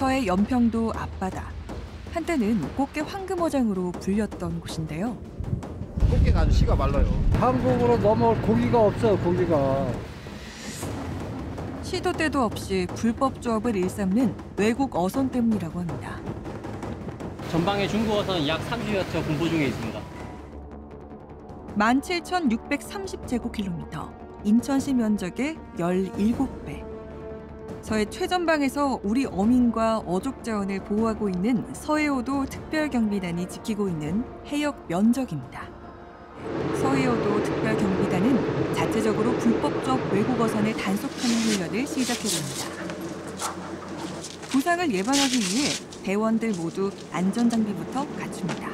서해 연평도 앞바다. 한때는 꽃게 황금어장으로 불렸던 곳인데요. 꽃게가 아주 씨가 말라요. 한국으로 넘어올 고기가 없어요, 고기가. 시도 때도 없이 불법 조업을 일삼는 외국 어선 때문이라고 합니다. 전방에 중국 어선 약 30여 척 군보 중에 있습니다. 17,630제곱킬로미터, 인천시 면적의 17배. 서해 최전방에서 우리 어민과 어족 자원을 보호하고 있는 서해오도 특별경비단이 지키고 있는 해역 면적입니다. 서해오도 특별경비단은 자체적으로 불법적 외국 어선을 단속하는 훈련을 시작해봅니다. 부상을 예방하기 위해 대원들 모두 안전장비부터 갖춥니다.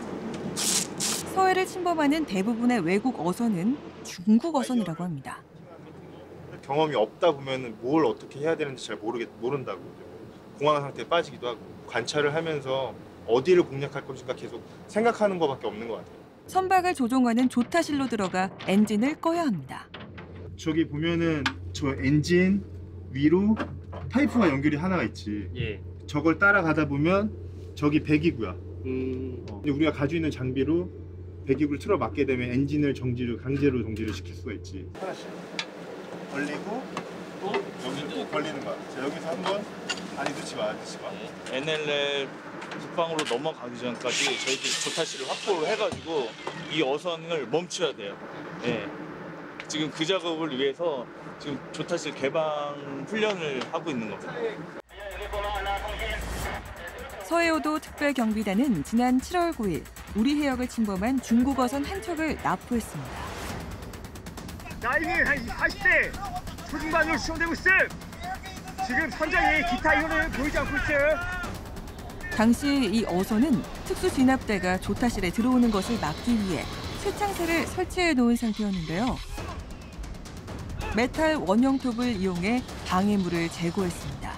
서해를 침범하는 대부분의 외국 어선은 중국 어선이라고 합니다. 경험이 없다 보면 뭘 어떻게 해야 되는지 잘 모른다고. 공황 상태에 빠지기도 하고. 관찰을 하면서 어디를 공략할 것인가 계속 생각하는 것밖에 없는 것 같아요. 선박을 조종하는 조타실로 들어가 엔진을 꺼야 합니다. 저기 보면은 저 엔진 위로 파이프가 연결이 하나가 있지. 예. 저걸 따라가다 보면 저기 배기구야. 근데 우리가 가지고 있는 장비로 배기구를 틀어 막게 되면 엔진을 강제로 정지를 시킬 수가 있지. 하나씩 걸리고 또 여기 또 걸리는 거야. 자, 여기서 한번 아니 넣지 마. NLL 국방으로 넘어가기 전까지 저희들이 조타실을 확보를 해가지고 이 어선을 멈춰야 돼요. 예. 지금 그 작업을 위해서 지금 조타실 개방 훈련을 하고 있는 겁니다. 서해오도 특별경비단은 지난 7월 9일 우리 해역을 침범한 중국 어선 한 척을 납포했습니다. 나이는 한 40대 초중반으로 수송되고 있음. 지금 선장이 기타 인원을 보이지 않고 있음. 당시 이 어선은 특수 진압대가 조타실에 들어오는 것을 막기 위해 쇠창새를 설치해 놓은 상태였는데요. 메탈 원형톱을 이용해 방해물을 제거했습니다.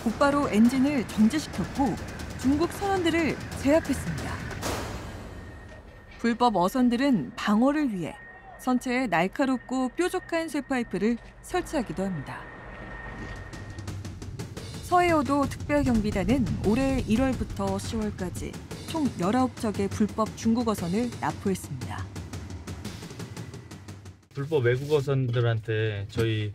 곧바로 엔진을 정지시켰고 중국 선원들을 제압했습니다. 불법 어선들은 방어를 위해 선체에 날카롭고 뾰족한 쇠파이프를 설치하기도 합니다. 서해오도 특별경비단은 올해 1월부터 10월까지 총 19척의 불법 중국 어선을 납포했습니다. 불법 외국 어선들한테 저희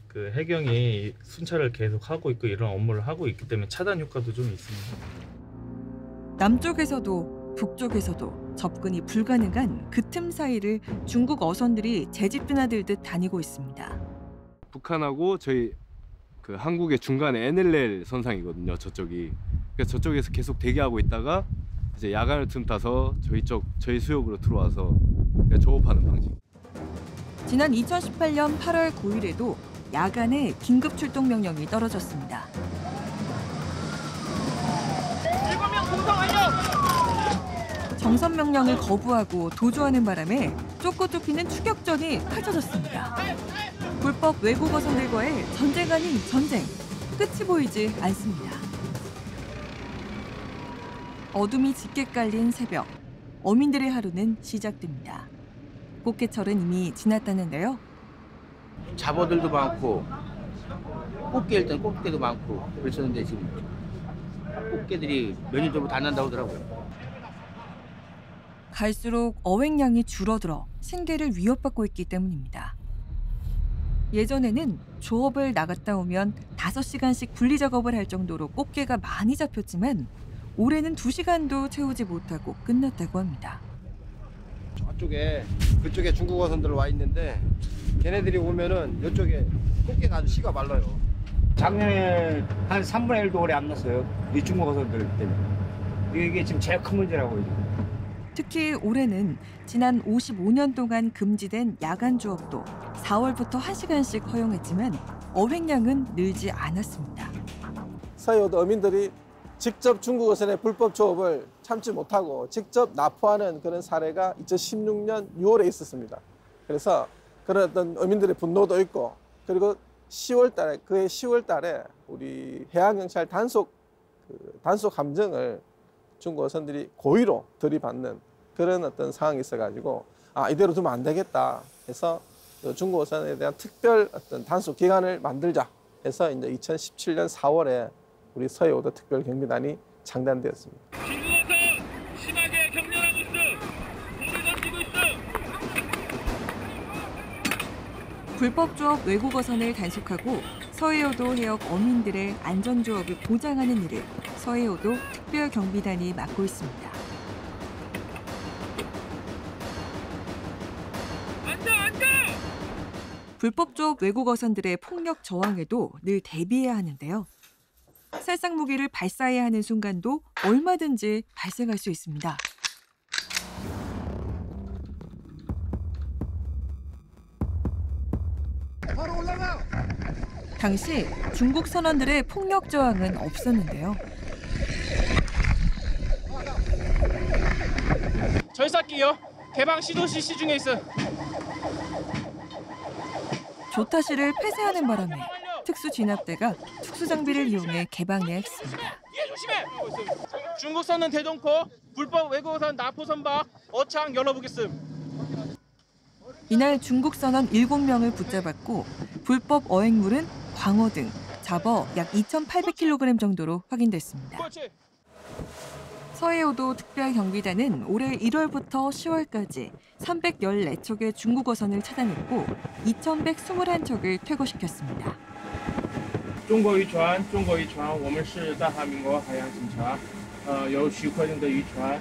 그 해경이 순찰을 계속 하고 있고 이런 업무를 하고 있기 때문에 차단 효과도 좀 있습니다. 남쪽에서도 북쪽에서도 접근이 불가능한 그 틈 사이를 중국 어선들이 재집 드나들듯 다니고 있습니다. 북한하고 저희 그 한국의 중간에 NLL 선상이거든요. 저쪽이. 그래서 저쪽에서 계속 대기하고 있다가 이제 야간을 틈타서 저희 수역으로 들어와서 조업하는 방식. 지난 2018년 8월 9일에도 야간에 긴급 출동 명령이 떨어졌습니다. 7명 공성 완료! 정선 명령을 거부하고 도주하는 바람에 쫓고 쫓기는 추격전이 펼쳐졌습니다. 불법 외국 어선들과의 전쟁 아닌 전쟁, 끝이 보이지 않습니다. 어둠이 짙게 깔린 새벽, 어민들의 하루는 시작됩니다. 꽃게철은 이미 지났다는데요. 잡어들도 많고 꽃게일 땐 꽃게도 많고 그랬었는데 지금 꽃게들이 몇 년 전부터 안 난다고 하더라고요. 갈수록 어획량이 줄어들어 생계를 위협받고 있기 때문입니다. 예전에는 조업을 나갔다 오면 5시간씩 분리 작업을 할 정도로 꽃게가 많이 잡혔지만 올해는 2시간도 채우지 못하고 끝났다고 합니다. 그쪽에 중국 어선들 와 있는데 걔네들이 오면은 이쪽에 꽃게가 아주 씨가 말라요. 작년에 한 3분의 1도 올해 안 났어요. 이 중국 어선들 때문에. 이게 지금 제일 큰 문제라고요. 특히 올해는 지난 55년 동안 금지된 야간 조업도 4월부터 1시간씩 허용했지만 어획량은 늘지 않았습니다. 서해오도 어민들이 직접 중국 어선의 불법 조업을 참지 못하고 직접 납포하는 그런 사례가 2016년 6월에 있었습니다. 그래서 그런 어떤 어민들의 분노도 있고 그리고 10월 달에 우리 해양경찰 단속 함정을 중국 어선들이 고의로 들이받는 그런 어떤 상황이 있어가지고 이대로 두면 안 되겠다 해서 중국 어선에 대한 특별 어떤 단속 기간을 만들자 해서 이제 2017년 4월에 우리 서해오도 특별경비단이 창단되었습니다. 심하게 격렬하고 있어. 돌을 던지고 있어. 불법 조업 외국 어선을 단속하고 서해오도 해역 어민들의 안전 조업을 보장하는 일을 서해오도 특별경비단이 맡고 있습니다. 불법 조업 외국 어선들의 폭력 저항에도 늘 대비해야 하는데요. 살상 무기를 발사해야 하는 순간도 얼마든지 발생할 수 있습니다. 바로 올라가. 당시 중국 선원들의 폭력 저항은 없었는데요. 절삭기요. 개방 시도 실시 중에 있어. 조타시를 폐쇄하는 바람에 특수 진압대가 특수 장비를 이용해 개방해야 했습니다. 예, 조심해. 중국선은 대동포, 불법 외국어선 나포 선박, 어창 열어보겠음. 이날 중국 선원 7명을 붙잡았고 불법 어획물은 광어 등 잡어 약 2,800kg 정도로 확인됐습니다. 서해오도 특별경비단은 올해 1월부터 10월까지 314척의 중국 어선을 차단했고 2,121척을 퇴거시켰습니다. 中国渔船，我们是大韩民国海洋警察，有许可证的渔船，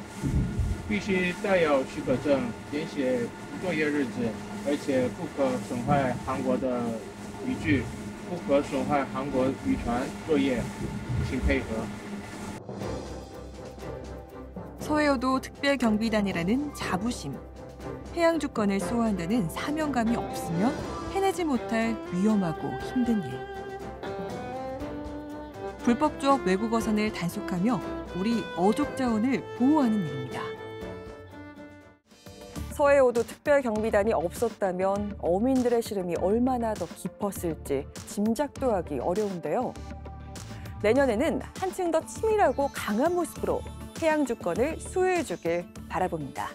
必须带有许可证，填写作业日志，而且不可损坏韩国的渔具，不可损坏韩国渔船作业，请配合。 서해오도 특별경비단이라는 자부심, 해양 주권을 수호한다는 사명감이 없으면 해내지 못할 위험하고 힘든 일. 불법 조업 외국 어선을 단속하며 우리 어족 자원을 보호하는 일입니다. 서해오도 특별경비단이 없었다면 어민들의 시름이 얼마나 더 깊었을지 짐작도 하기 어려운데요. 내년에는 한층 더 치밀하고 강한 모습으로 해양 주권을 수호해주길 바라봅니다.